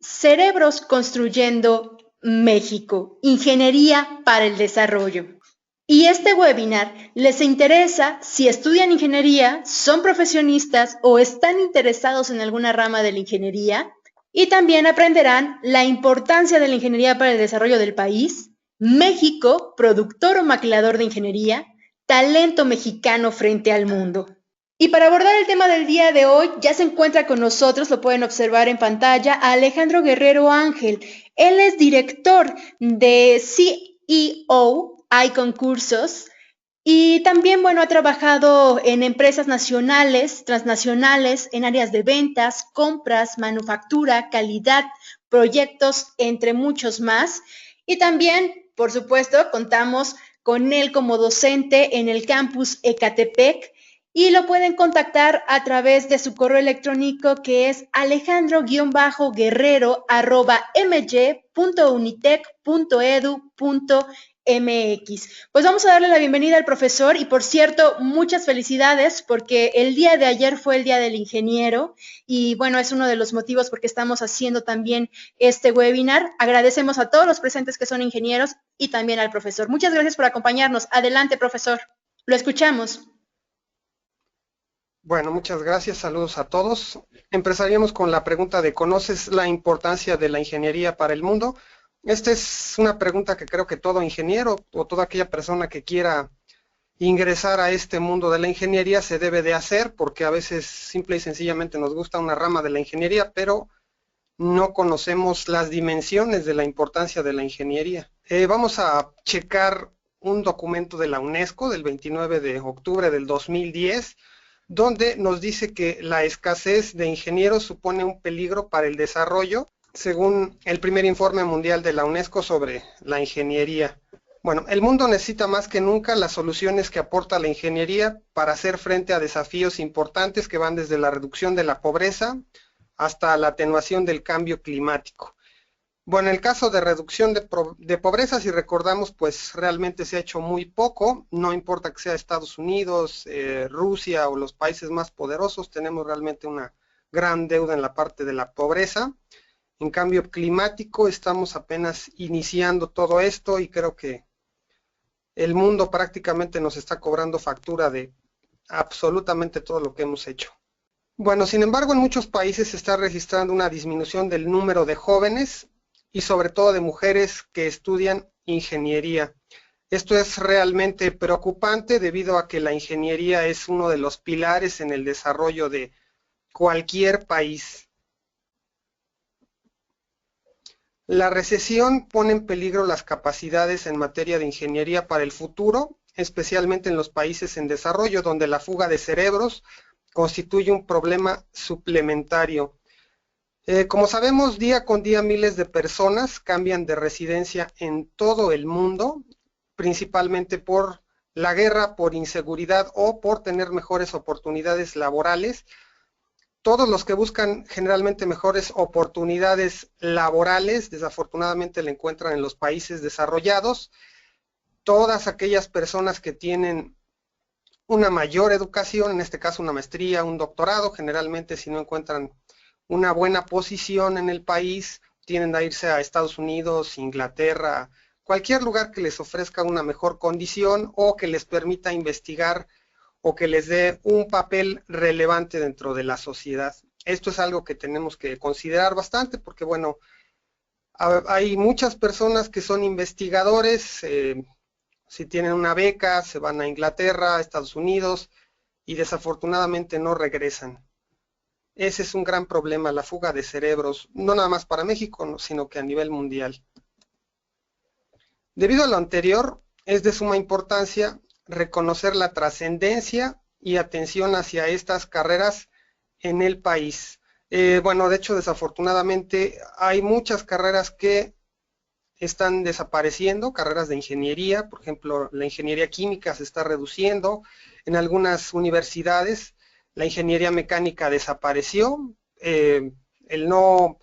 Cerebros construyendo México, ingeniería para el desarrollo. Y este webinar les interesa si estudian ingeniería, son profesionistas o están interesados en alguna rama de la ingeniería, y también aprenderán la importancia de la ingeniería para el desarrollo del país, México, productor o maquilador de ingeniería, talento mexicano frente al mundo. Y para abordar el tema del día de hoy, ya se encuentra con nosotros, lo pueden observar en pantalla, a Alejandro Guerrero Ángel. Él es director de CEO Icon Cursos y también, bueno, ha trabajado en empresas nacionales, transnacionales, en áreas de ventas, compras, manufactura, calidad, proyectos, entre muchos más. Y también, por supuesto, contamos con él como docente en el campus Ecatepec y lo pueden contactar a través de su correo electrónico que es alejandro-guerrero@mj.unitec.edu.mx. Pues vamos a darle la bienvenida al profesor y por cierto, muchas felicidades porque el día de ayer fue el Día del Ingeniero y bueno, es uno de los motivos por qué estamos haciendo también este webinar. Agradecemos a todos los presentes que son ingenieros y también al profesor. Muchas gracias por acompañarnos. Adelante, profesor. Lo escuchamos. Bueno, muchas gracias. Saludos a todos. Empezaríamos con la pregunta de ¿conoces la importancia de la ingeniería para el mundo? Esta es una pregunta que creo que todo ingeniero o toda aquella persona que quiera ingresar a este mundo de la ingeniería se debe de hacer, porque a veces simple y sencillamente nos gusta una rama de la ingeniería, pero no conocemos las dimensiones de la importancia de la ingeniería. Vamos a checar un documento de la UNESCO del 29 de octubre del 2010, donde nos dice que la escasez de ingenieros supone un peligro para el desarrollo, según el primer informe mundial de la UNESCO sobre la ingeniería. Bueno, el mundo necesita más que nunca las soluciones que aporta la ingeniería para hacer frente a desafíos importantes que van desde la reducción de la pobreza hasta la atenuación del cambio climático. Bueno, en el caso de reducción de pobreza, si recordamos, pues realmente se ha hecho muy poco, no importa que sea Estados Unidos, Rusia o los países más poderosos, tenemos realmente una gran deuda en la parte de la pobreza. En cambio climático estamos apenas iniciando todo esto y creo que el mundo prácticamente nos está cobrando factura de absolutamente todo lo que hemos hecho. Bueno, sin embargo, en muchos países se está registrando una disminución del número de jóvenes y sobre todo de mujeres que estudian ingeniería. Esto es realmente preocupante debido a que la ingeniería es uno de los pilares en el desarrollo de cualquier país. La recesión pone en peligro las capacidades en materia de ingeniería para el futuro, especialmente en los países en desarrollo, donde la fuga de cerebros constituye un problema suplementario. Como sabemos, día con día miles de personas cambian de residencia en todo el mundo, principalmente por la guerra, por inseguridad o por tener mejores oportunidades laborales. Todos los que buscan generalmente mejores oportunidades laborales, desafortunadamente la encuentran en los países desarrollados. Todas aquellas personas que tienen una mayor educación, en este caso una maestría, un doctorado, generalmente si no encuentran una buena posición en el país, tienden a irse a Estados Unidos, Inglaterra, cualquier lugar que les ofrezca una mejor condición o que les permita investigar o que les dé un papel relevante dentro de la sociedad. Esto es algo que tenemos que considerar bastante porque, bueno, hay muchas personas que son investigadores, si tienen una beca, se van a Inglaterra, a Estados Unidos y desafortunadamente no regresan. Ese es un gran problema, la fuga de cerebros, no nada más para México, sino que a nivel mundial. Debido a lo anterior, es de suma importancia reconocer la trascendencia y atención hacia estas carreras en el país. Bueno, de hecho, desafortunadamente, hay muchas carreras que están desapareciendo, carreras de ingeniería, por ejemplo, la ingeniería química se está reduciendo, en algunas universidades la ingeniería mecánica desapareció, el no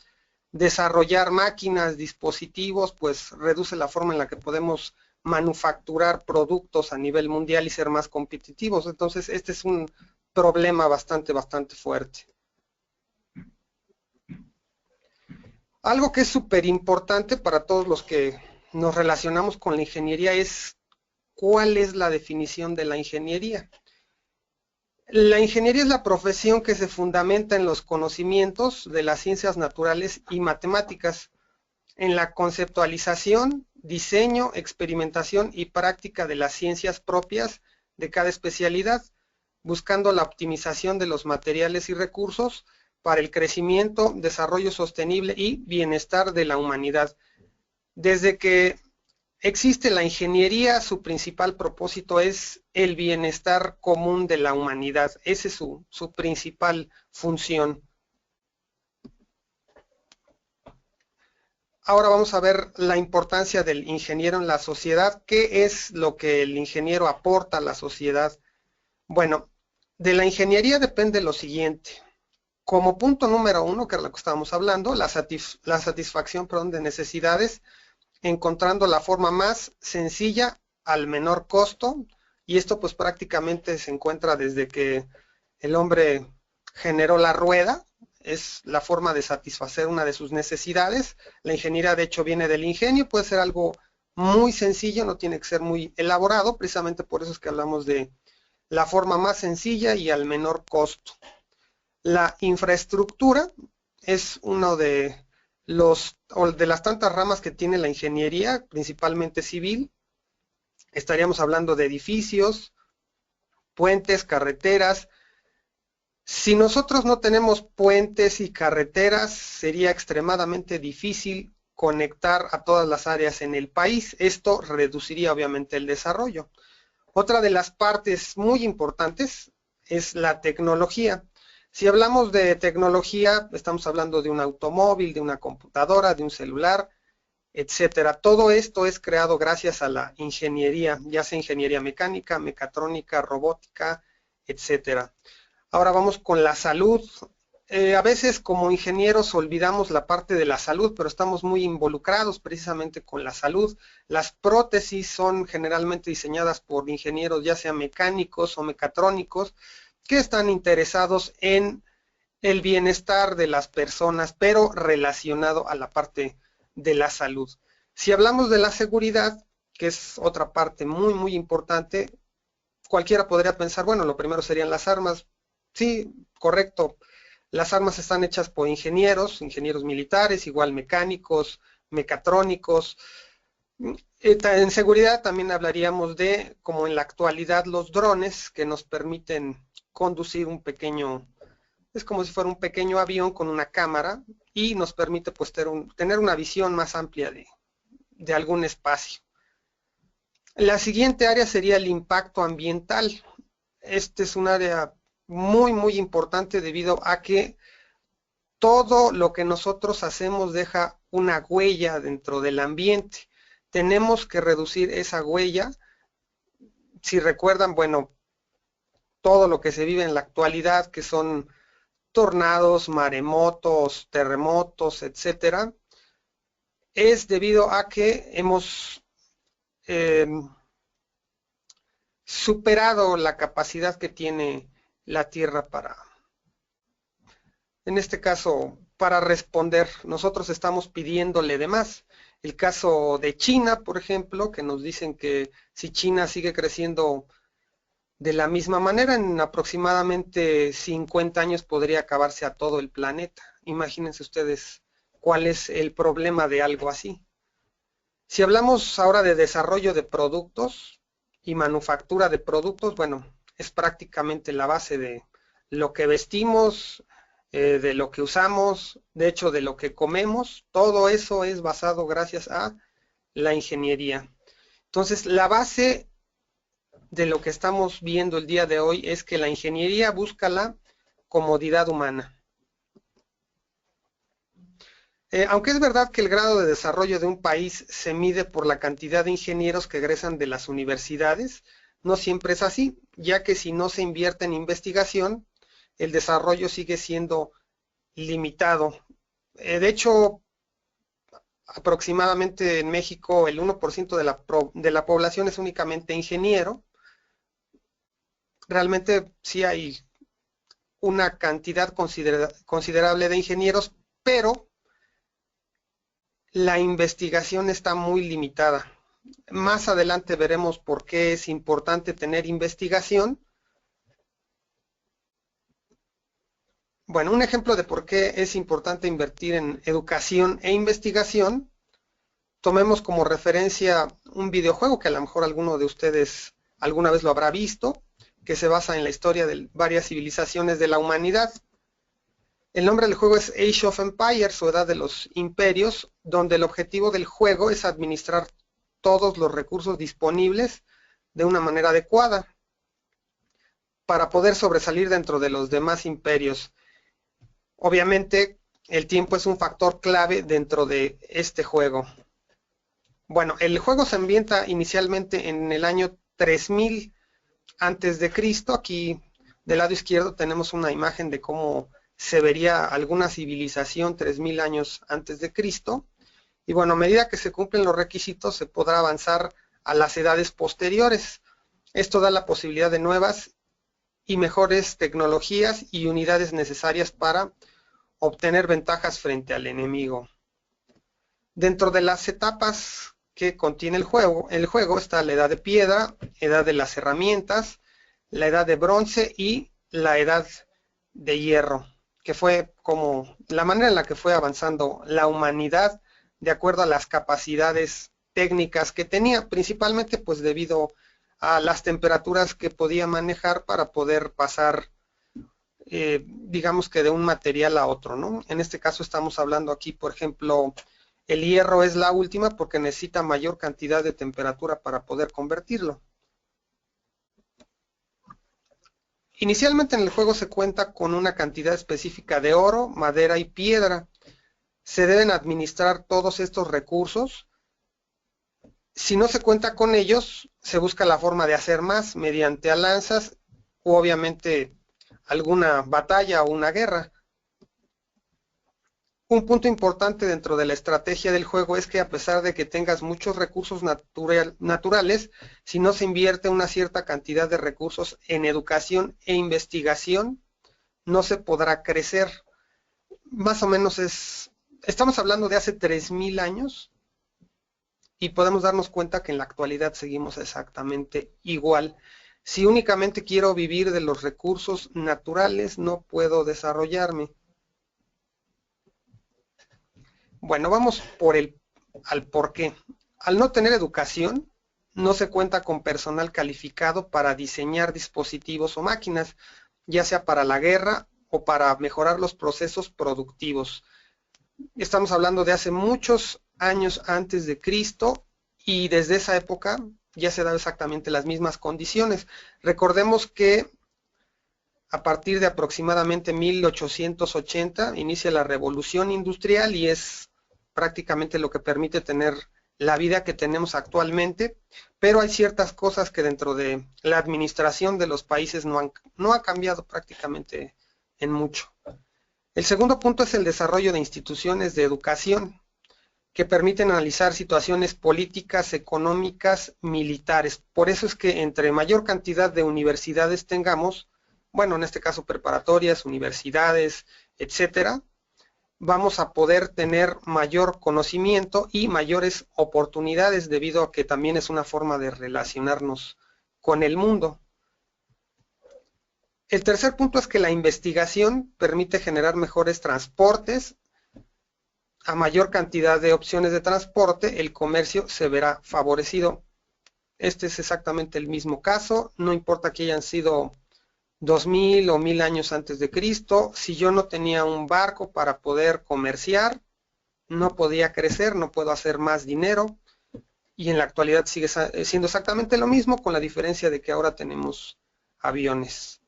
desarrollar máquinas, dispositivos, pues reduce la forma en la que podemos manufacturar productos a nivel mundial y ser más competitivos. Entonces, este es un problema bastante fuerte. Algo que es súper importante para todos los que nos relacionamos con la ingeniería es cuál es la definición de la ingeniería. La ingeniería es la profesión que se fundamenta en los conocimientos de las ciencias naturales y matemáticas, en la conceptualización, diseño, experimentación y práctica de las ciencias propias de cada especialidad, buscando la optimización de los materiales y recursos para el crecimiento, desarrollo sostenible y bienestar de la humanidad. Desde que existe la ingeniería, su principal propósito es el bienestar común de la humanidad. Esa es su principal función. Ahora vamos a ver la importancia del ingeniero en la sociedad. ¿Qué es lo que el ingeniero aporta a la sociedad? Bueno, de la ingeniería depende lo siguiente. Como punto número uno, que es lo que estábamos hablando, la satisfacción, de necesidades, encontrando la forma más sencilla al menor costo, y esto pues prácticamente se encuentra desde que el hombre generó la rueda, es la forma de satisfacer una de sus necesidades. La ingeniería de hecho viene del ingenio, puede ser algo muy sencillo, no tiene que ser muy elaborado, precisamente por eso es que hablamos de la forma más sencilla y al menor costo. La infraestructura es uno de las tantas ramas que tiene la ingeniería, principalmente civil. Estaríamos hablando de edificios, puentes, carreteras. Si nosotros no tenemos puentes y carreteras, sería extremadamente difícil conectar a todas las áreas en el país. Esto reduciría obviamente el desarrollo. Otra de las partes muy importantes es la tecnología. Si hablamos de tecnología, estamos hablando de un automóvil, de una computadora, de un celular, etcétera. Todo esto es creado gracias a la ingeniería, ya sea ingeniería mecánica, mecatrónica, robótica, etcétera. Ahora vamos con la salud. A veces como ingenieros olvidamos la parte de la salud, pero estamos muy involucrados precisamente con la salud. Las prótesis son generalmente diseñadas por ingenieros, ya sean mecánicos o mecatrónicos, que están interesados en el bienestar de las personas, pero relacionado a la parte de la salud. Si hablamos de la seguridad, que es otra parte muy, muy importante, cualquiera podría pensar, bueno, lo primero serían las armas. Sí, correcto. Las armas están hechas por ingenieros militares, igual mecánicos, mecatrónicos. En seguridad también hablaríamos de, como en la actualidad, los drones que nos permiten conducir un pequeño, es como si fuera un pequeño avión con una cámara y nos permite pues tener una visión más amplia de algún espacio. La siguiente área sería el impacto ambiental. Este es un área muy, muy importante debido a que todo lo que nosotros hacemos deja una huella dentro del ambiente. Tenemos que reducir esa huella. Si recuerdan, bueno, todo lo que se vive en la actualidad, que son tornados, maremotos, terremotos, etcétera, es debido a que hemos superado la capacidad que tiene la Tierra en este caso, para responder. Nosotros estamos pidiéndole de más. El caso de China, por ejemplo, que nos dicen que si China sigue creciendo de la misma manera, en aproximadamente 50 años podría acabarse a todo el planeta. Imagínense ustedes cuál es el problema de algo así. Si hablamos ahora de desarrollo de productos y manufactura de productos, bueno, es prácticamente la base de lo que vestimos, de lo que usamos, de hecho de lo que comemos. Todo eso es basado gracias a la ingeniería. Entonces, la base de lo que estamos viendo el día de hoy es que la ingeniería busca la comodidad humana. Aunque es verdad que el grado de desarrollo de un país se mide por la cantidad de ingenieros que egresan de las universidades, no siempre es así, ya que si no se invierte en investigación, el desarrollo sigue siendo limitado. De hecho, aproximadamente en México el 1% de la población es únicamente ingeniero. Realmente sí hay una cantidad considerable de ingenieros, pero la investigación está muy limitada. Más adelante veremos por qué es importante tener investigación. Bueno, un ejemplo de por qué es importante invertir en educación e investigación. Tomemos como referencia un videojuego que a lo mejor alguno de ustedes alguna vez lo habrá visto, que se basa en la historia de varias civilizaciones de la humanidad. El nombre del juego es Age of Empires o Edad de los Imperios, donde el objetivo del juego es administrar todos los recursos disponibles de una manera adecuada para poder sobresalir dentro de los demás imperios. Obviamente, el tiempo es un factor clave dentro de este juego. Bueno, el juego se ambienta inicialmente en el año 3000 antes de Cristo. Aquí del lado izquierdo tenemos una imagen de cómo se vería alguna civilización 3000 años antes de Cristo. Y bueno, a medida que se cumplen los requisitos se podrá avanzar a las edades posteriores. Esto da la posibilidad de nuevas y mejores tecnologías y unidades necesarias para obtener ventajas frente al enemigo. Dentro de las etapas que contiene el juego está la edad de piedra, edad de las herramientas, la edad de bronce y la edad de hierro, que fue como la manera en la que fue avanzando la humanidad de acuerdo a las capacidades técnicas que tenía, principalmente pues debido a las temperaturas que podía manejar para poder pasar digamos que de un material a otro, ¿no? En este caso estamos hablando aquí, por ejemplo, el hierro es la última porque necesita mayor cantidad de temperatura para poder convertirlo. Inicialmente en el juego se cuenta con una cantidad específica de oro, madera y piedra. Se deben administrar todos estos recursos. Si no se cuenta con ellos, se busca la forma de hacer más mediante alianzas u obviamente alguna batalla o una guerra. Un punto importante dentro de la estrategia del juego es que a pesar de que tengas muchos recursos naturales, si no se invierte una cierta cantidad de recursos en educación e investigación, no se podrá crecer. Más o menos estamos hablando de hace 3000 años y podemos darnos cuenta que en la actualidad seguimos exactamente igual. Si únicamente quiero vivir de los recursos naturales, no puedo desarrollarme. Bueno, vamos al porqué. Al no tener educación, no se cuenta con personal calificado para diseñar dispositivos o máquinas, ya sea para la guerra o para mejorar los procesos productivos. Estamos hablando de hace muchos años antes de Cristo y desde esa época ya se dan exactamente las mismas condiciones. Recordemos que a partir de aproximadamente 1880 inicia la revolución industrial y es prácticamente lo que permite tener la vida que tenemos actualmente, pero hay ciertas cosas que dentro de la administración de los países no ha cambiado prácticamente en mucho. El segundo punto es el desarrollo de instituciones de educación que permiten analizar situaciones políticas, económicas, militares. Por eso es que entre mayor cantidad de universidades tengamos, bueno, en este caso preparatorias, universidades, etcétera, vamos a poder tener mayor conocimiento y mayores oportunidades debido a que también es una forma de relacionarnos con el mundo. El tercer punto es que la investigación permite generar mejores transportes. A mayor cantidad de opciones de transporte, el comercio se verá favorecido. Este es exactamente el mismo caso, no importa que hayan sido 2000 o 1000 años antes de Cristo, si yo no tenía un barco para poder comerciar, no podía crecer, no puedo hacer más dinero, y en la actualidad sigue siendo exactamente lo mismo, con la diferencia de que ahora tenemos aviones.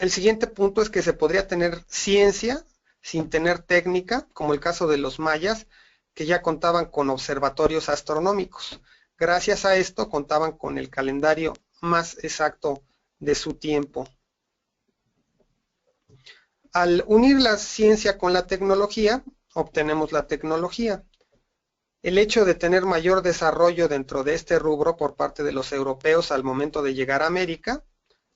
El siguiente punto es que se podría tener ciencia sin tener técnica, como el caso de los mayas, que ya contaban con observatorios astronómicos. Gracias a esto contaban con el calendario más exacto de su tiempo. Al unir la ciencia con la tecnología, obtenemos la tecnología. El hecho de tener mayor desarrollo dentro de este rubro por parte de los europeos al momento de llegar a América,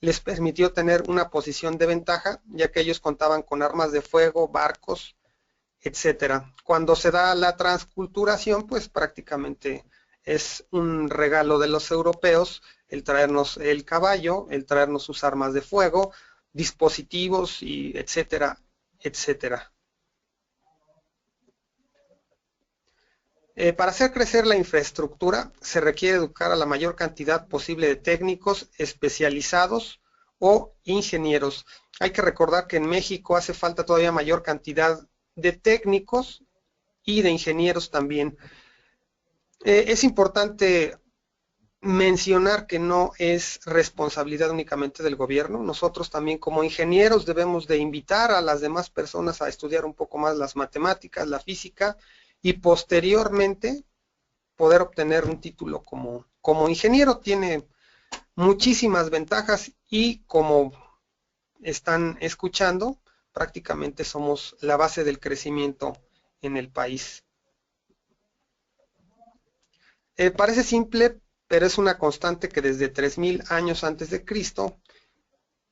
les permitió tener una posición de ventaja, ya que ellos contaban con armas de fuego, barcos, etcétera. Cuando se da la transculturación, pues prácticamente es un regalo de los europeos el traernos el caballo, el traernos sus armas de fuego, dispositivos y etcétera, etcétera. Para hacer crecer la infraestructura se requiere educar a la mayor cantidad posible de técnicos especializados o ingenieros. Hay que recordar que en México hace falta todavía mayor cantidad de técnicos y de ingenieros también. Es importante mencionar que no es responsabilidad únicamente del gobierno. Nosotros también como ingenieros debemos de invitar a las demás personas a estudiar un poco más las matemáticas, la física y posteriormente poder obtener un título como ingeniero. Tiene muchísimas ventajas y como están escuchando, prácticamente somos la base del crecimiento en el país. Parece simple, pero es una constante que desde 3000 años antes de Cristo,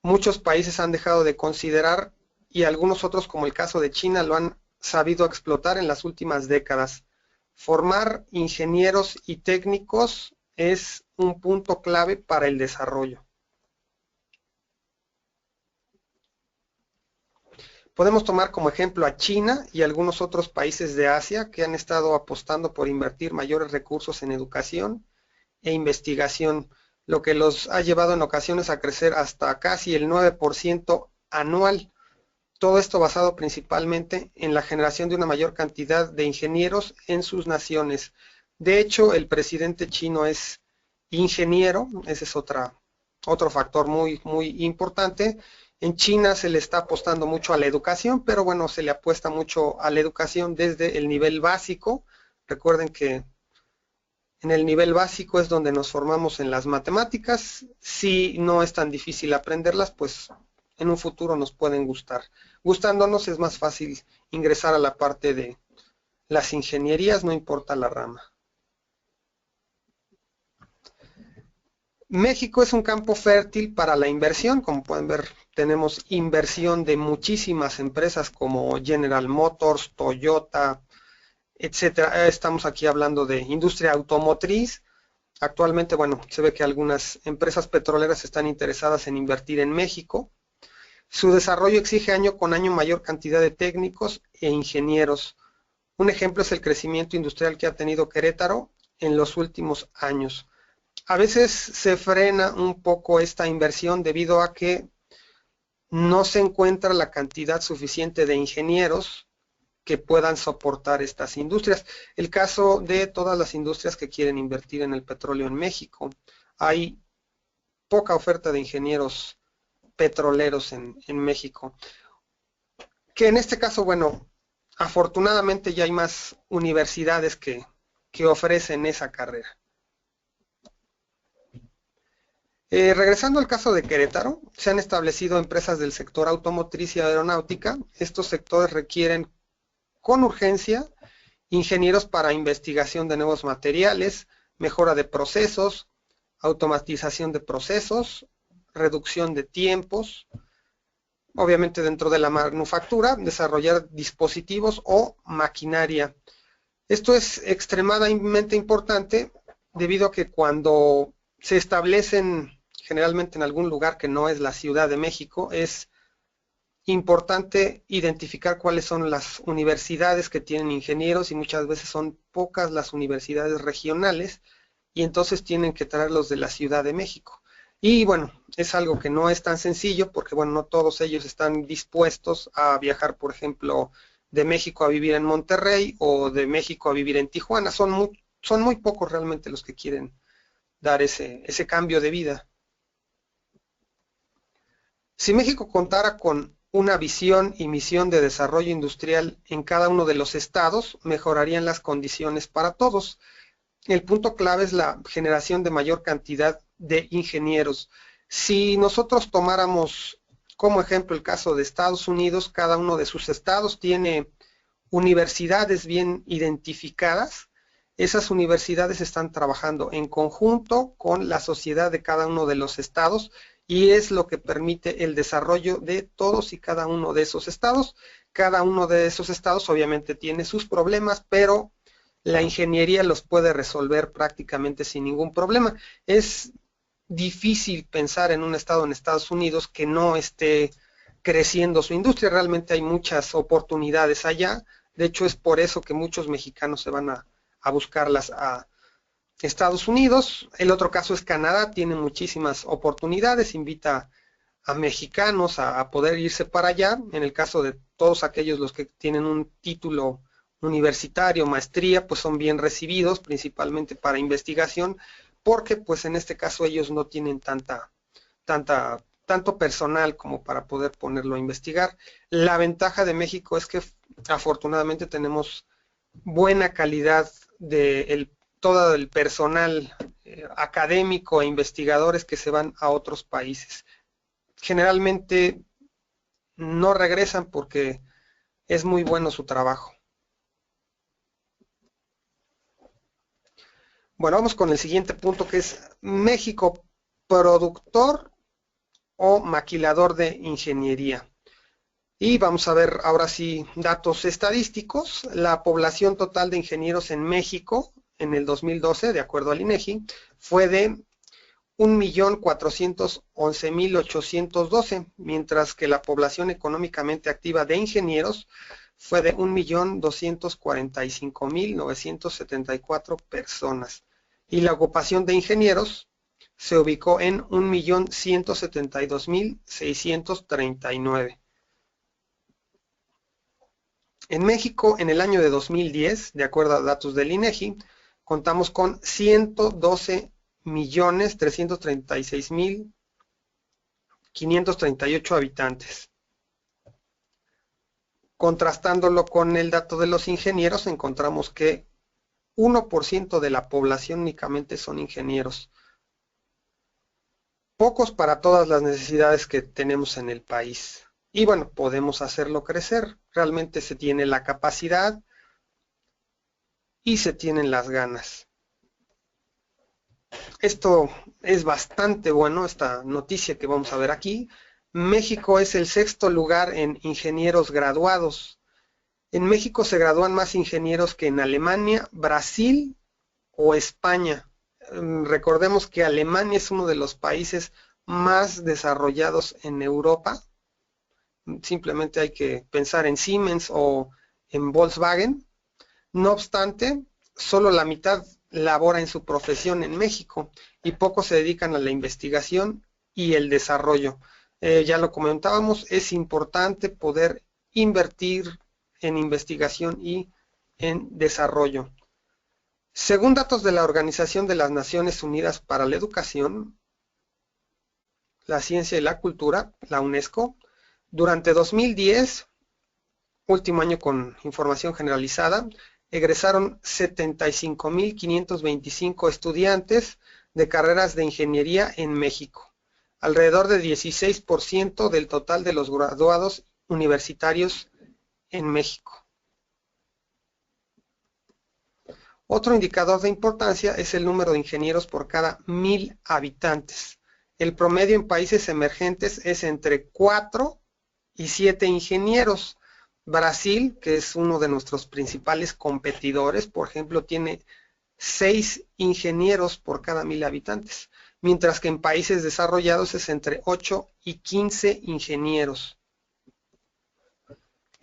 muchos países han dejado de considerar y algunos otros, como el caso de China, lo han sabido explotar en las últimas décadas. Formar ingenieros y técnicos es un punto clave para el desarrollo. Podemos tomar como ejemplo a China y algunos otros países de Asia que han estado apostando por invertir mayores recursos en educación e investigación, lo que los ha llevado en ocasiones a crecer hasta casi el 9% anual. Todo esto basado principalmente en la generación de una mayor cantidad de ingenieros en sus naciones. De hecho, el presidente chino es ingeniero, ese es otro factor muy importante. En China se le está apostando mucho a la educación, pero bueno, se le apuesta mucho a la educación desde el nivel básico. Recuerden que en el nivel básico es donde nos formamos en las matemáticas. Si no es tan difícil aprenderlas, pues en un futuro nos pueden gustar. Gustándonos es más fácil ingresar a la parte de las ingenierías, no importa la rama. México es un campo fértil para la inversión. Como pueden ver, tenemos inversión de muchísimas empresas como General Motors, Toyota, etcétera. Estamos aquí hablando de industria automotriz. Actualmente, bueno, se ve que algunas empresas petroleras están interesadas en invertir en México. Su desarrollo exige año con año mayor cantidad de técnicos e ingenieros. Un ejemplo es el crecimiento industrial que ha tenido Querétaro en los últimos años. A veces se frena un poco esta inversión debido a que no se encuentra la cantidad suficiente de ingenieros que puedan soportar estas industrias. El caso de todas las industrias que quieren invertir en el petróleo en México. Hay poca oferta de ingenieros petroleros en México. Que en este caso, bueno, afortunadamente ya hay más universidades que ofrecen esa carrera. Regresando al caso de Querétaro, se han establecido empresas del sector automotriz y aeronáutica. Estos sectores requieren con urgencia ingenieros para investigación de nuevos materiales, mejora de procesos, automatización de procesos, reducción de tiempos, obviamente dentro de la manufactura, desarrollar dispositivos o maquinaria. Esto es extremadamente importante debido a que cuando se establecen generalmente en algún lugar que no es la Ciudad de México, es importante identificar cuáles son las universidades que tienen ingenieros y muchas veces son pocas las universidades regionales y entonces tienen que traerlos de la Ciudad de México. Y bueno, es algo que no es tan sencillo porque bueno, no todos ellos están dispuestos a viajar, por ejemplo, de México a vivir en Monterrey o de México a vivir en Tijuana. Son muy pocos realmente los que quieren dar ese cambio de vida. Si México contara con una visión y misión de desarrollo industrial en cada uno de los estados, mejorarían las condiciones para todos. El punto clave es la generación de mayor cantidad de ingenieros. Si nosotros tomáramos como ejemplo el caso de Estados Unidos, cada uno de sus estados tiene universidades bien identificadas. Esas universidades están trabajando en conjunto con la sociedad de cada uno de los estados y es lo que permite el desarrollo de todos y cada uno de esos estados. Cada uno de esos estados obviamente tiene sus problemas, pero la ingeniería los puede resolver prácticamente sin ningún problema. Es difícil pensar en un estado en Estados Unidos que no esté creciendo su industria. Realmente hay muchas oportunidades allá. De hecho, es por eso que muchos mexicanos se van a buscarlas a Estados Unidos. El otro caso es Canadá, tiene muchísimas oportunidades, invita a mexicanos a poder irse para allá. En el caso de todos aquellos los que tienen un título universitario, maestría, pues son bien recibidos, principalmente para investigación, porque pues en este caso ellos no tienen tanto personal como para poder ponerlo a investigar. La ventaja de México es que afortunadamente tenemos buena calidad de todo el personal académico e investigadores que se van a otros países. Generalmente no regresan porque es muy bueno su trabajo. Bueno, vamos con el siguiente punto, que es México, productor o maquilador de ingeniería. Y vamos a ver ahora sí datos estadísticos. La población total de ingenieros en México en el 2012, de acuerdo al INEGI, fue de 1.411.812, mientras que la población económicamente activa de ingenieros fue de 1.245.974 personas. Y la ocupación de ingenieros se ubicó en 1.172.639. En México, en el año de 2010, de acuerdo a datos del INEGI, contamos con 112.336.538 habitantes. Contrastándolo con el dato de los ingenieros, encontramos que 1% de la población únicamente son ingenieros. Pocos para todas las necesidades que tenemos en el país. Y bueno, podemos hacerlo crecer. Realmente se tiene la capacidad y se tienen las ganas. Esto es bastante bueno, esta noticia que vamos a ver aquí. México es el 6º lugar en ingenieros graduados. En México se gradúan más ingenieros que en Alemania, Brasil o España. Recordemos que Alemania es uno de los países más desarrollados en Europa. Simplemente hay que pensar en Siemens o en Volkswagen. No obstante, solo la mitad labora en su profesión en México y pocos se dedican a la investigación y el desarrollo. Ya lo comentábamos, es importante poder invertir en investigación y en desarrollo. Según datos de la Organización de las Naciones Unidas para la Educación, la Ciencia y la Cultura, la UNESCO, durante 2010, último año con información generalizada, egresaron 75.525 estudiantes de carreras de ingeniería en México, alrededor de 16% del total de los graduados universitarios en México. Otro indicador de importancia es el número de ingenieros por cada 1.000 habitantes. El promedio en países emergentes es entre 4 y 7 ingenieros. Brasil, que es uno de nuestros principales competidores, por ejemplo, tiene 6 ingenieros por cada 1.000 habitantes, mientras que en países desarrollados es entre 8 y 15 ingenieros.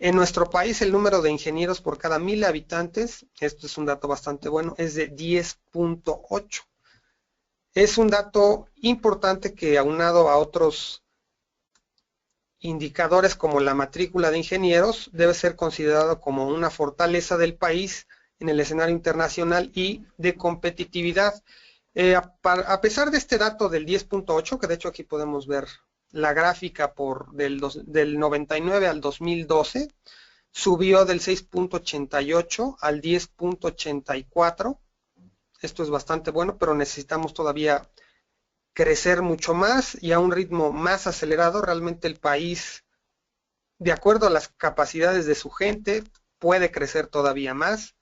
En nuestro país el número de ingenieros por cada 1.000 habitantes, esto es un dato bastante bueno, es de 10.8. Es un dato importante que aunado a otros indicadores como la matrícula de ingenieros debe ser considerado como una fortaleza del país en el escenario internacional y de competitividad. A pesar de este dato del 10.8, que de hecho aquí podemos ver la gráfica del 99 al 2012, subió del 6.88 al 10.84. Esto es bastante bueno, pero necesitamos todavía crecer mucho más y a un ritmo más acelerado. Realmente el país, de acuerdo a las capacidades de su gente, puede crecer todavía más.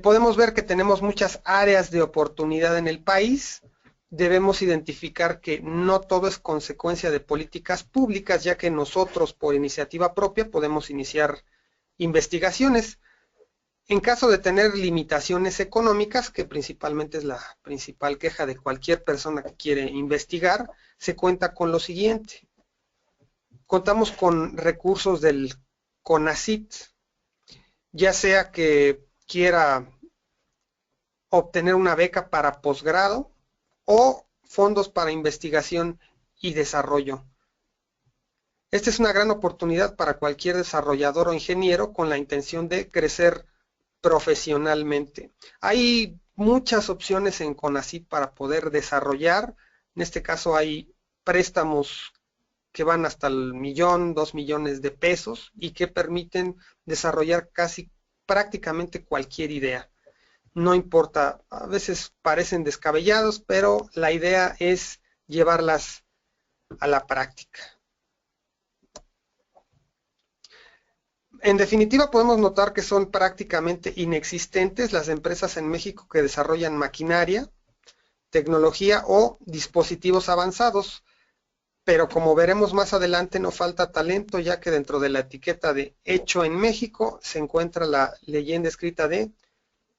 Podemos ver que tenemos muchas áreas de oportunidad en el país. Debemos identificar que no todo es consecuencia de políticas públicas, ya que nosotros por iniciativa propia podemos iniciar investigaciones. En caso de tener limitaciones económicas, que principalmente es la principal queja de cualquier persona que quiere investigar, se cuenta con lo siguiente. Contamos con recursos del CONACYT, ya sea que quiera obtener una beca para posgrado o fondos para investigación y desarrollo. Esta es una gran oportunidad para cualquier desarrollador o ingeniero con la intención de crecer profesionalmente. Hay muchas opciones en CONACYT para poder desarrollar. En este caso hay préstamos que van hasta el 1.000.000, 2.000.000 de pesos y que permiten desarrollar casi prácticamente cualquier idea. No importa, a veces parecen descabellados, pero la idea es llevarlas a la práctica. En definitiva, podemos notar que son prácticamente inexistentes las empresas en México que desarrollan maquinaria, tecnología o dispositivos avanzados, pero como veremos más adelante no falta talento, ya que dentro de la etiqueta de hecho en México se encuentra la leyenda escrita de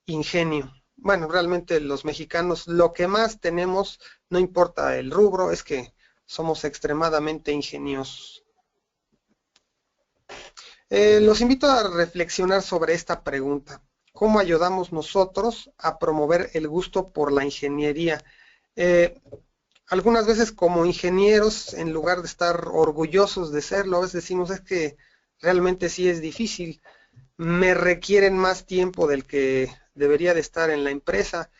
ingenio. Bueno, realmente los mexicanos lo que más tenemos, no importa el rubro, es que somos extremadamente ingeniosos. Los invito a reflexionar sobre esta pregunta. ¿Cómo ayudamos nosotros a promover el gusto por la ingeniería? Algunas veces como ingenieros, en lugar de estar orgullosos de serlo, a veces decimos es que realmente sí es difícil, me requieren más tiempo del que debería de estar en la empresa.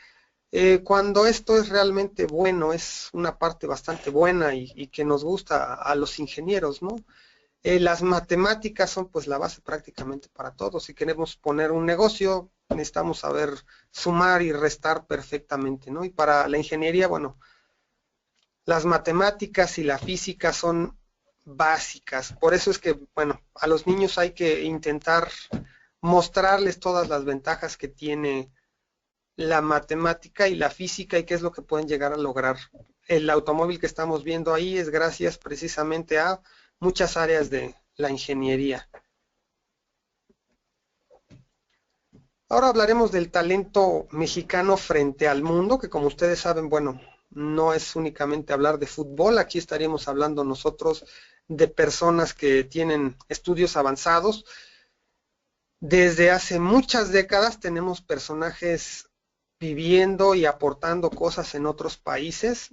Cuando esto es realmente bueno, es una parte bastante buena y que nos gusta a los ingenieros, ¿no? Las matemáticas son pues la base prácticamente para todo. Si queremos poner un negocio, necesitamos saber sumar y restar perfectamente, ¿no? Y para la ingeniería, bueno, las matemáticas y la física son básicas. Por eso es que, bueno, a los niños hay que intentar mostrarles todas las ventajas que tiene la matemática y la física y qué es lo que pueden llegar a lograr. El automóvil que estamos viendo ahí es gracias precisamente a muchas áreas de la ingeniería. Ahora hablaremos del talento mexicano frente al mundo, que como ustedes saben, bueno, no es únicamente hablar de fútbol, aquí estaríamos hablando nosotros de personas que tienen estudios avanzados. Desde hace muchas décadas tenemos personajes viviendo y aportando cosas en otros países.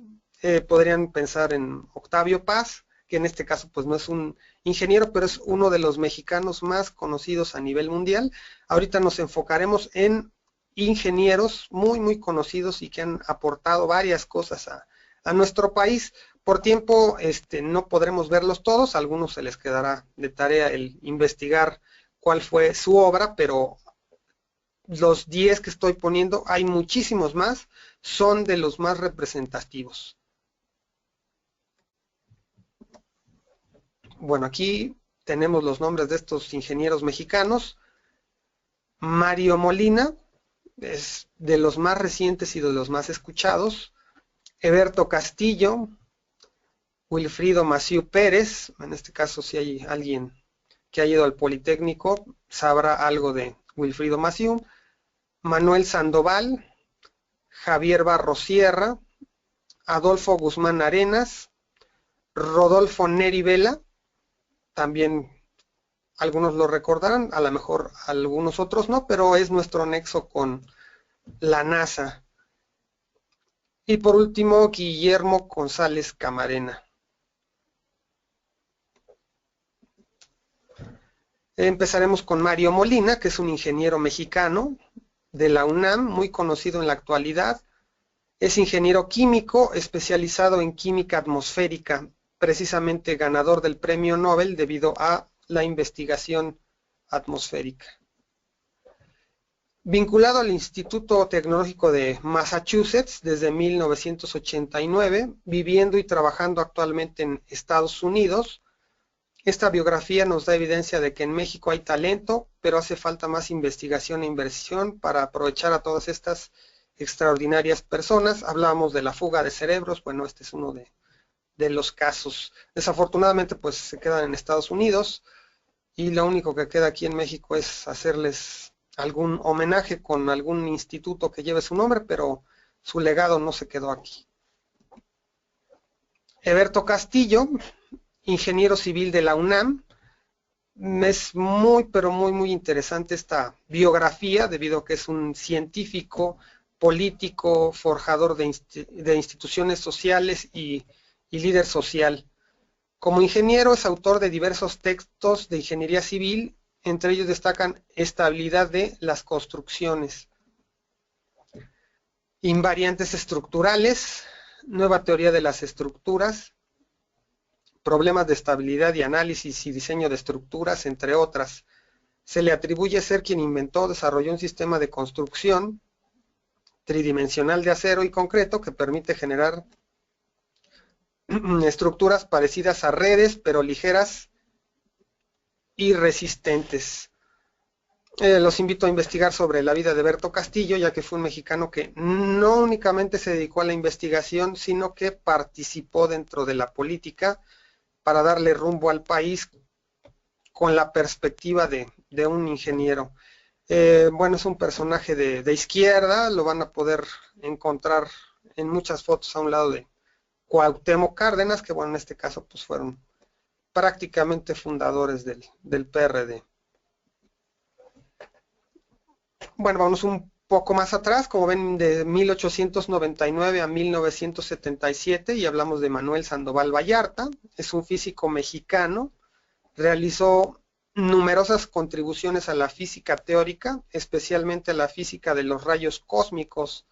Podrían pensar en Octavio Paz, que en este caso pues no es un ingeniero, pero es uno de los mexicanos más conocidos a nivel mundial. Ahorita nos enfocaremos en ingenieros muy conocidos y que han aportado varias cosas a nuestro país. Por tiempo no podremos verlos todos, a algunos se les quedará de tarea el investigar cuál fue su obra, pero los 10 que estoy poniendo, hay muchísimos más, son de los más representativos. Bueno, aquí tenemos los nombres de estos ingenieros mexicanos. Mario Molina es de los más recientes y de los más escuchados. Eberto Castillo, Wilfrido Massieu Pérez, en este caso si hay alguien que ha ido al Politécnico, sabrá algo de Wilfrido Massieu. Manuel Sandoval, Javier Barros Sierra, Adolfo Guzmán Arenas, Rodolfo Neri Vela, también algunos lo recordarán, a lo mejor algunos otros no, pero es nuestro nexo con la NASA. Y por último, Guillermo González Camarena. Empezaremos con Mario Molina, que es un ingeniero mexicano de la UNAM, muy conocido en la actualidad. Es ingeniero químico especializado en química atmosférica, precisamente ganador del premio Nobel debido a la investigación atmosférica. Vinculado al Instituto Tecnológico de Massachusetts desde 1989, viviendo y trabajando actualmente en Estados Unidos, Esta biografía nos da evidencia de que en México hay talento, pero hace falta más investigación e inversión para aprovechar a todas estas extraordinarias personas. Hablábamos de la fuga de cerebros, bueno, este es uno de los casos. Desafortunadamente, pues se quedan en Estados Unidos y lo único que queda aquí en México es hacerles algún homenaje con algún instituto que lleve su nombre, pero su legado no se quedó aquí. Eberto Castillo, ingeniero civil de la UNAM. Es muy, pero muy interesante esta biografía, debido a que es un científico, político, forjador de instituciones sociales y líder social. Como ingeniero es autor de diversos textos de ingeniería civil, entre ellos destacan Estabilidad de las construcciones, Invariantes estructurales, Nueva teoría de las estructuras, Problemas de estabilidad y análisis y diseño de estructuras, entre otras. Se le atribuye ser quien inventó o desarrolló un sistema de construcción tridimensional de acero y concreto que permite generar estructuras parecidas a redes, pero ligeras y resistentes. Los invito a investigar sobre la vida de Eberto Castillo, ya que fue un mexicano que no únicamente se dedicó a la investigación, sino que participó dentro de la política para darle rumbo al país con la perspectiva de un ingeniero. Bueno, es un personaje de izquierda, lo van a poder encontrar en muchas fotos a un lado de Cuauhtémoc Cárdenas, que bueno, en este caso pues fueron prácticamente fundadores del PRD. Bueno, vamos un poco más atrás, como ven, de 1899 a 1977, y hablamos de Manuel Sandoval Vallarta. Es un físico mexicano, realizó numerosas contribuciones a la física teórica, especialmente a la física de los rayos cósmicos.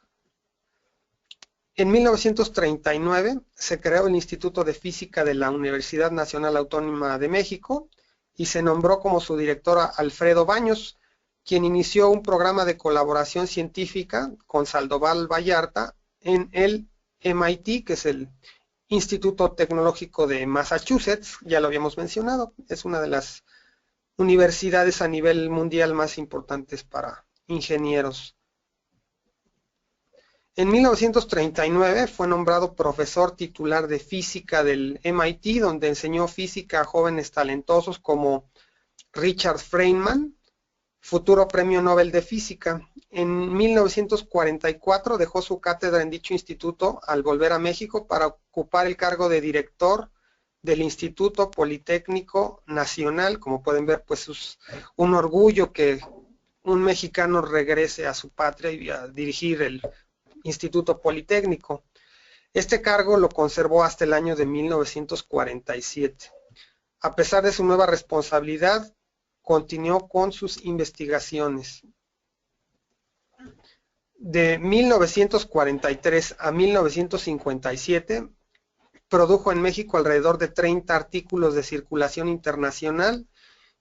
En 1939 se creó el Instituto de Física de la Universidad Nacional Autónoma de México y se nombró como su director a Alfredo Baños, quien inició un programa de colaboración científica con Sandoval Vallarta en el MIT, que es el Instituto Tecnológico de Massachusetts. Ya lo habíamos mencionado, es una de las universidades a nivel mundial más importantes para ingenieros. En 1939 fue nombrado profesor titular de física del MIT, donde enseñó física a jóvenes talentosos como Richard Feynman, futuro premio Nobel de Física. En 1944 dejó su cátedra en dicho instituto al volver a México para ocupar el cargo de director del Instituto Politécnico Nacional. Como pueden ver, pues es un orgullo que un mexicano regrese a su patria y a dirigir el Instituto Politécnico. Este cargo lo conservó hasta el año de 1947. A pesar de su nueva responsabilidad, continuó con sus investigaciones. De 1943 a 1957, produjo en México alrededor de 30 artículos de circulación internacional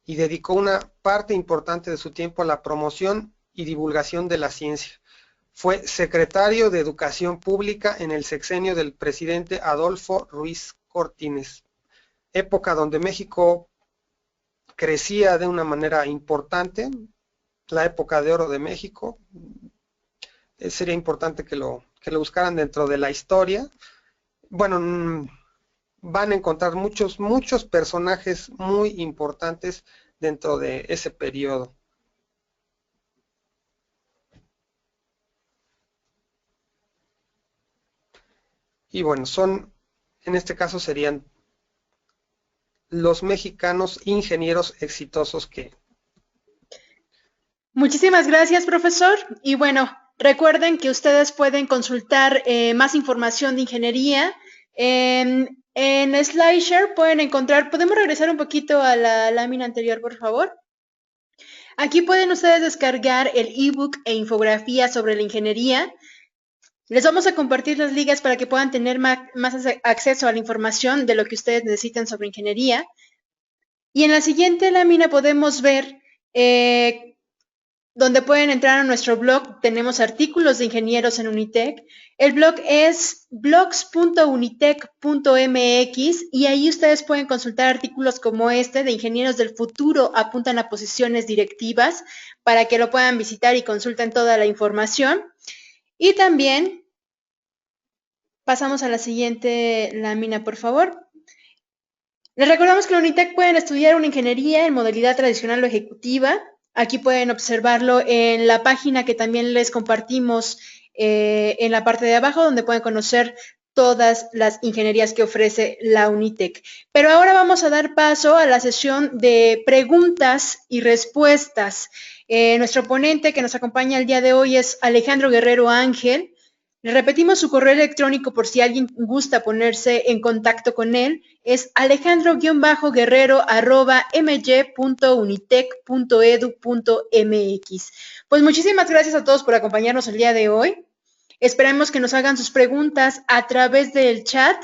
y dedicó una parte importante de su tiempo a la promoción y divulgación de la ciencia. Fue secretario de Educación Pública en el sexenio del presidente Adolfo Ruiz Cortines, época donde México crecía de una manera importante, la época de oro de México. Sería importante que lo buscaran dentro de la historia. Bueno, van a encontrar muchos personajes muy importantes dentro de ese periodo. Y bueno, en este caso serían los mexicanos ingenieros exitosos que... Muchísimas gracias, profesor. Y bueno, recuerden que ustedes pueden consultar más información de ingeniería. En SlideShare pueden encontrar, ¿podemos regresar un poquito a la lámina anterior, por favor? Aquí pueden ustedes descargar el ebook e infografía sobre la ingeniería. Les vamos a compartir las ligas para que puedan tener más acceso a la información de lo que ustedes necesitan sobre ingeniería. Y en la siguiente lámina podemos ver donde pueden entrar a nuestro blog. Tenemos artículos de ingenieros en Unitec. El blog es blogs.unitec.mx y ahí ustedes pueden consultar artículos como este de Ingenieros del Futuro apuntan a posiciones directivas para que lo puedan visitar y consulten toda la información. Y también pasamos a la siguiente lámina, por favor. Les recordamos que en Unitec pueden estudiar una ingeniería en modalidad tradicional o ejecutiva. Aquí pueden observarlo en la página que también les compartimos en la parte de abajo, donde pueden conocer todas las ingenierías que ofrece la Unitec. Pero ahora vamos a dar paso a la sesión de preguntas y respuestas. Nuestro ponente que nos acompaña el día de hoy es Alejandro Guerrero Ángel. Le repetimos su correo electrónico por si alguien gusta ponerse en contacto con él. Es alejandro-guerrero@mg.unitec.edu.mx. Pues muchísimas gracias a todos por acompañarnos el día de hoy. Esperemos que nos hagan sus preguntas a través del chat.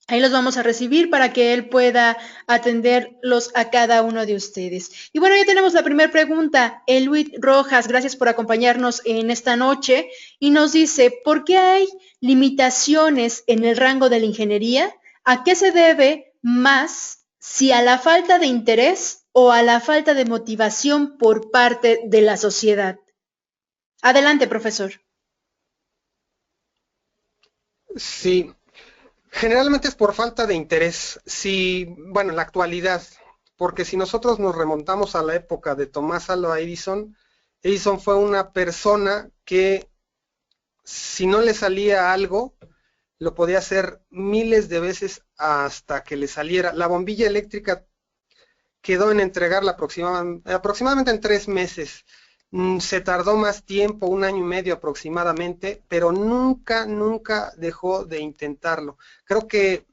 Ahí los vamos a recibir para que él pueda atenderlos a cada uno de ustedes. Y bueno, ya tenemos la primera pregunta. Eluid Rojas, gracias por acompañarnos en esta noche. Y nos dice, ¿por qué hay limitaciones en el rango de la ingeniería? ¿A qué se debe más, si a la falta de interés o a la falta de motivación por parte de la sociedad? Adelante, profesor. Sí. Generalmente es por falta de interés, bueno, en la actualidad, porque si nosotros nos remontamos a la época de Tomás Alva Edison, Edison fue una persona que si no le salía algo, lo podía hacer miles de veces hasta que le saliera. La bombilla eléctrica quedó en entregarla aproximadamente en 3 meses. Se tardó más tiempo, 1 año y medio aproximadamente, pero nunca dejó de intentarlo. Creo que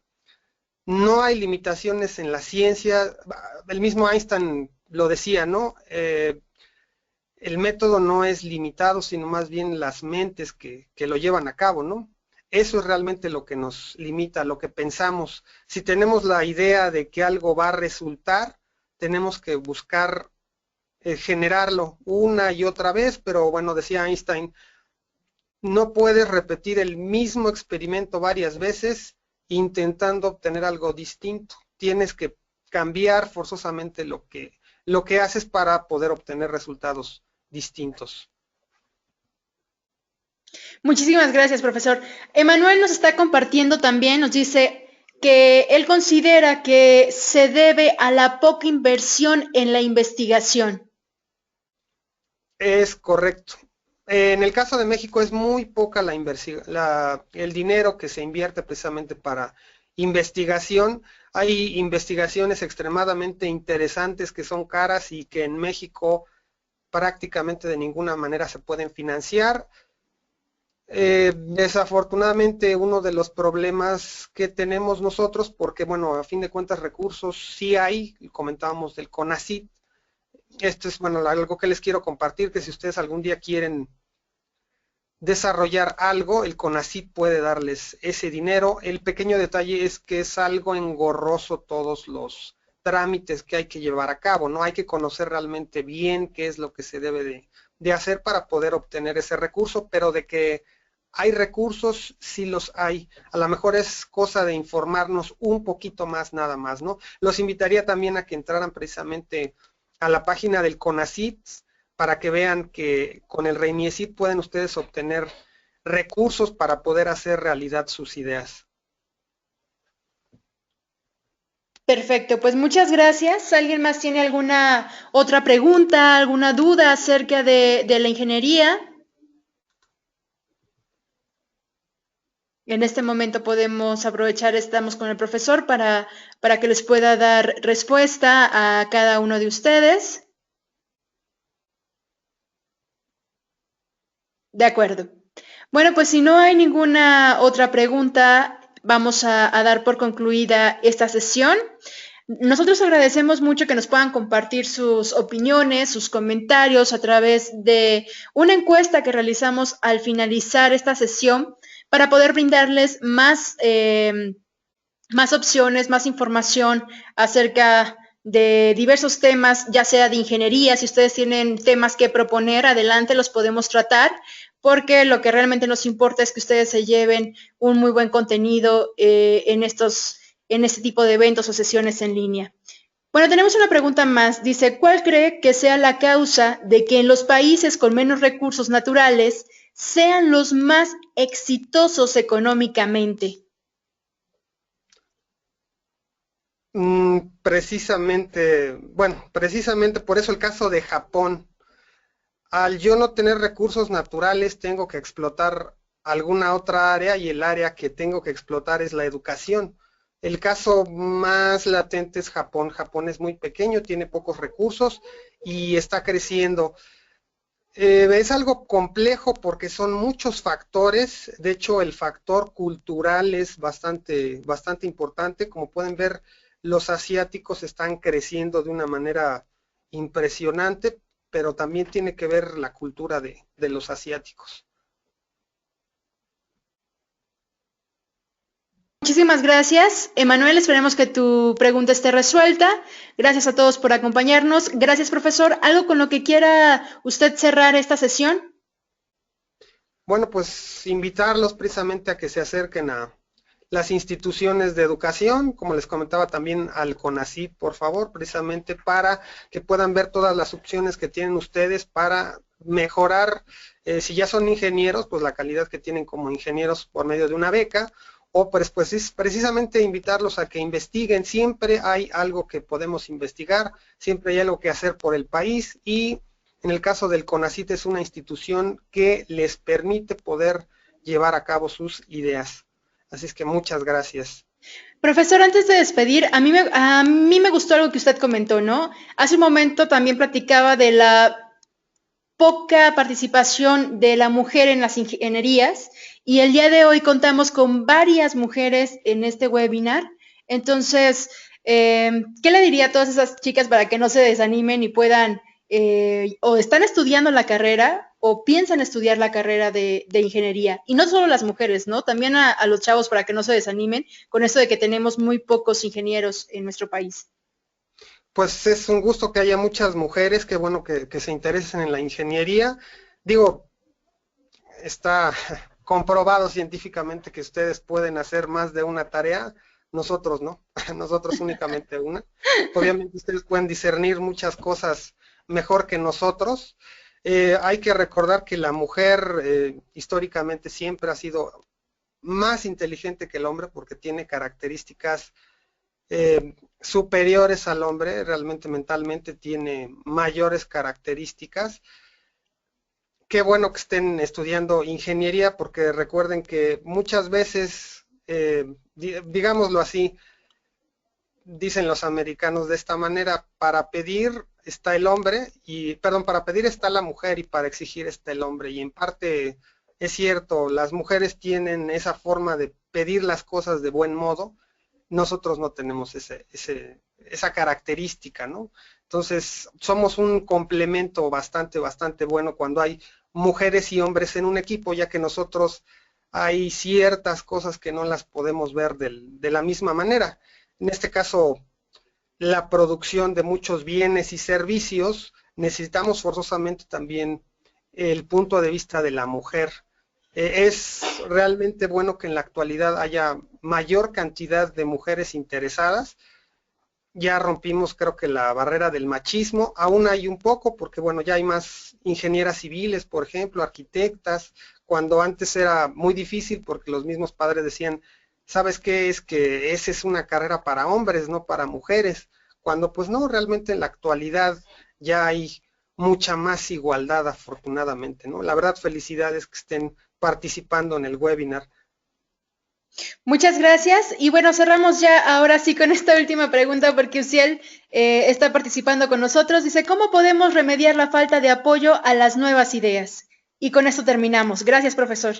no hay limitaciones en la ciencia. El mismo Einstein lo decía, ¿no? El método no es limitado, sino más bien las mentes que lo llevan a cabo, ¿no? Eso es realmente lo que nos limita, lo que pensamos. Si tenemos la idea de que algo va a resultar, tenemos que buscar generarlo una y otra vez, pero bueno, decía Einstein, no puedes repetir el mismo experimento varias veces intentando obtener algo distinto. Tienes que cambiar forzosamente lo que haces para poder obtener resultados distintos. Muchísimas gracias, profesor. Emanuel nos está compartiendo también, nos dice que él considera que se debe a la poca inversión en la investigación. Es correcto. En el caso de México es muy poca la inversión, el dinero que se invierte precisamente para investigación. Hay investigaciones extremadamente interesantes que son caras y que en México prácticamente de ninguna manera se pueden financiar. Desafortunadamente uno de los problemas que tenemos nosotros, porque bueno, a fin de cuentas recursos sí hay, comentábamos del CONACYT. Esto es bueno, algo que les quiero compartir, que si ustedes algún día quieren desarrollar algo, el CONACYT puede darles ese dinero. El pequeño detalle es que es algo engorroso todos los trámites que hay que llevar a cabo, ¿no? Hay que conocer realmente bien qué es lo que se debe de hacer para poder obtener ese recurso, pero de que hay recursos, sí los hay. A lo mejor es cosa de informarnos un poquito más nada más, ¿no? Los invitaría también a que entraran precisamente a la página del CONACYT para que vean que con el REINIECYT pueden ustedes obtener recursos para poder hacer realidad sus ideas. Perfecto, pues muchas gracias. ¿Alguien más tiene alguna otra pregunta, alguna duda acerca de la ingeniería? En este momento podemos aprovechar, estamos con el profesor para que les pueda dar respuesta a cada uno de ustedes. De acuerdo. Bueno, pues si no hay ninguna otra pregunta, vamos a dar por concluida esta sesión. Nosotros agradecemos mucho que nos puedan compartir sus opiniones, sus comentarios a través de una encuesta que realizamos al finalizar esta sesión para poder brindarles más opciones, más información acerca de diversos temas, ya sea de ingeniería. Si ustedes tienen temas que proponer, adelante, los podemos tratar, porque lo que realmente nos importa es que ustedes se lleven un muy buen contenido en este tipo de eventos o sesiones en línea. Bueno, tenemos una pregunta más. Dice, ¿cuál cree que sea la causa de que en los países con menos recursos naturales sean los más exitosos económicamente? Precisamente por eso el caso de Japón. Al yo no tener recursos naturales, tengo que explotar alguna otra área y el área que tengo que explotar es la educación. El caso más latente es Japón. Japón es muy pequeño, tiene pocos recursos y está creciendo. Es algo complejo porque son muchos factores. De hecho, el factor cultural es bastante importante. Como pueden ver, los asiáticos están creciendo de una manera impresionante, pero también tiene que ver la cultura de los asiáticos. Muchísimas gracias, Emanuel. Esperemos que tu pregunta esté resuelta. Gracias a todos por acompañarnos. Gracias, profesor. ¿Algo con lo que quiera usted cerrar esta sesión? Bueno, pues invitarlos precisamente a que se acerquen a las instituciones de educación, como les comentaba también al CONACYT, por favor, precisamente para que puedan ver todas las opciones que tienen ustedes para mejorar, si ya son ingenieros, pues la calidad que tienen como ingenieros por medio de una beca, o pues es precisamente invitarlos a que investiguen. Siempre hay algo que podemos investigar, siempre hay algo que hacer por el país, y en el caso del CONACYT es una institución que les permite poder llevar a cabo sus ideas. Así es que muchas gracias. Profesor, antes de despedir, a mí me gustó algo que usted comentó, ¿no? Hace un momento también platicaba de la poca participación de la mujer en las ingenierías, y el día de hoy contamos con varias mujeres en este webinar. Entonces, ¿qué le diría a todas esas chicas para que no se desanimen y puedan, o están estudiando la carrera o piensan estudiar la carrera de ingeniería? Y no solo las mujeres, ¿no? También a los chavos, para que no se desanimen con esto de que tenemos muy pocos ingenieros en nuestro país. Pues es un gusto que haya muchas mujeres, qué bueno que se interesen en la ingeniería. Digo, está comprobado científicamente que ustedes pueden hacer más de una tarea, nosotros no, nosotros únicamente una. Obviamente ustedes pueden discernir muchas cosas mejor que nosotros. Hay que recordar que la mujer históricamente siempre ha sido más inteligente que el hombre porque tiene características superiores al hombre, realmente mentalmente tiene mayores características. Qué bueno que estén estudiando ingeniería porque recuerden que muchas veces, digámoslo así, dicen los americanos de esta manera, para pedir está el hombre, para pedir está la mujer y para exigir está el hombre. Y en parte es cierto, las mujeres tienen esa forma de pedir las cosas de buen modo, nosotros no tenemos esa característica, ¿no? Entonces, somos un complemento bastante bueno cuando hay mujeres y hombres en un equipo, ya que nosotros hay ciertas cosas que no las podemos ver de la misma manera. En este caso, la producción de muchos bienes y servicios, necesitamos forzosamente también el punto de vista de la mujer. Es realmente bueno que en la actualidad haya mayor cantidad de mujeres interesadas. Ya rompimos, creo que la barrera del machismo, aún hay un poco, porque bueno, ya hay más ingenieras civiles, por ejemplo, arquitectas, cuando antes era muy difícil porque los mismos padres decían, ¿sabes qué? Es que esa es una carrera para hombres, no para mujeres, cuando pues no, realmente en la actualidad ya hay mucha más igualdad, afortunadamente, ¿no? La verdad, felicidades que estén participando en el webinar. Muchas gracias. Y bueno, cerramos ya ahora sí con esta última pregunta porque Uciel está participando con nosotros. Dice, ¿cómo podemos remediar la falta de apoyo a las nuevas ideas? Y con esto terminamos. Gracias, profesor.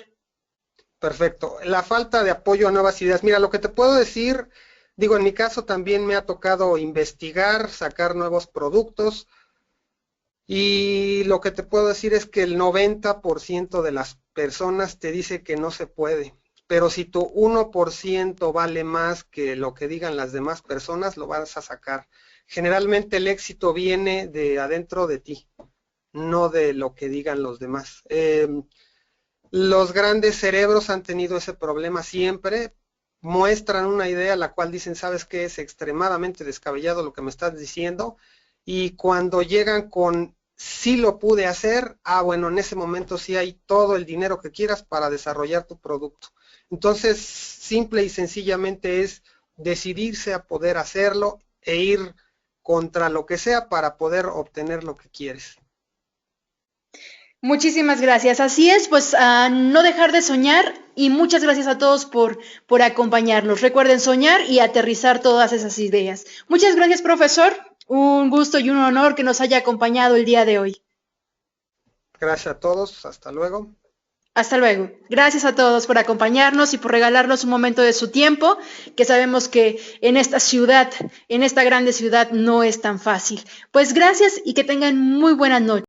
Perfecto. La falta de apoyo a nuevas ideas. Mira, lo que te puedo decir, digo, en mi caso también me ha tocado investigar, sacar nuevos productos, y lo que te puedo decir es que el 90% de las personas te dice que no se puede. pero si tu 1% vale más que lo que digan las demás personas, lo vas a sacar. Generalmente el éxito viene de adentro de ti, no de lo que digan los demás. Los grandes cerebros han tenido ese problema siempre, muestran una idea la cual dicen, ¿sabes qué? Es extremadamente descabellado lo que me estás diciendo, y cuando llegan con sí lo pude hacer, bueno, en ese momento sí hay todo el dinero que quieras para desarrollar tu producto. Entonces, simple y sencillamente es decidirse a poder hacerlo e ir contra lo que sea para poder obtener lo que quieres. Muchísimas gracias. Así es, pues no dejar de soñar y muchas gracias a todos por acompañarnos. Recuerden soñar y aterrizar todas esas ideas. Muchas gracias, profesor. Un gusto y un honor que nos haya acompañado el día de hoy. Gracias a todos. Hasta luego. Hasta luego. Gracias a todos por acompañarnos y por regalarnos un momento de su tiempo, que sabemos que en esta ciudad, en esta grande ciudad, no es tan fácil. Pues gracias y que tengan muy buena noche.